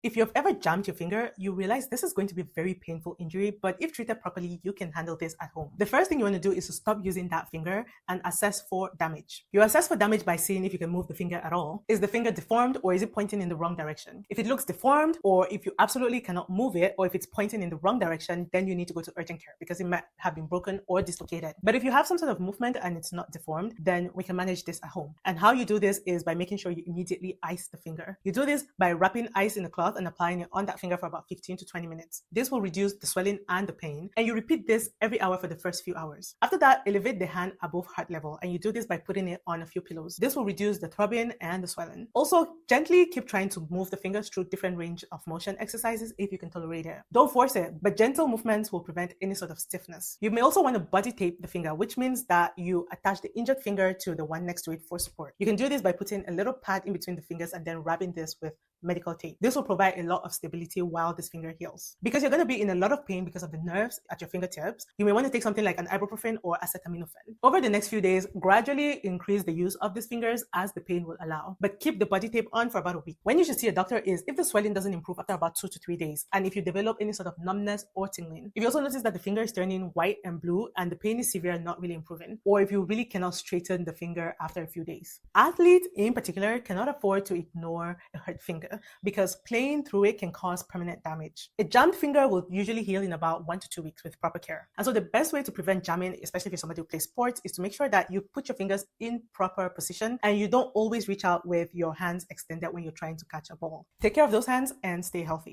If you've ever jammed your finger, you realize this is going to be a very painful injury, but if treated properly, you can handle this at home. The first thing you want to do is to stop using that finger and assess for damage. You assess for damage by seeing if you can move the finger at all. Is the finger deformed or is it pointing in the wrong direction? If it looks deformed, or if you absolutely cannot move it, or if it's pointing in the wrong direction, then you need to go to urgent care because it might have been broken or dislocated. But if you have some sort of movement and it's not deformed, then we can manage this at home. And how you do this is by making sure you immediately ice the finger. You do this by wrapping ice in a cloth and applying it on that finger for about 15 to 20 minutes. This will reduce the swelling and the pain, and you repeat this every hour for the first few hours. After that, elevate the hand above heart level, and you do this by putting it on a few pillows. This will reduce the throbbing and the swelling. Also, gently keep trying to move the fingers through different range of motion exercises if you can tolerate it. Don't force it, but gentle movements will prevent any sort of stiffness. You may also want to body tape the finger, which means that you attach the injured finger to the one next to it for support. You can do this by putting a little pad in between the fingers and then wrapping this with medical tape. This will provide a lot of stability while this finger heals. Because you're going to be in a lot of pain because of the nerves at your fingertips, you may want to take something like an ibuprofen or acetaminophen. Over the next few days, gradually increase the use of these fingers as the pain will allow, but keep the body tape on for about a week. When you should see a doctor is if the swelling doesn't improve after about 2 to 3 days, and if you develop any sort of numbness or tingling. If you also notice that the finger is turning white and blue and the pain is severe and not really improving, or if you really cannot straighten the finger after a few days. Athletes in particular cannot afford to ignore a hurt finger because playing through it can cause permanent damage. A jammed finger will usually heal in about 1 to 2 weeks with proper care. And so the best way to prevent jamming, especially if you're somebody who plays sports, is to make sure that you put your fingers in proper position and you don't always reach out with your hands extended when you're trying to catch a ball. Take care of those hands and stay healthy.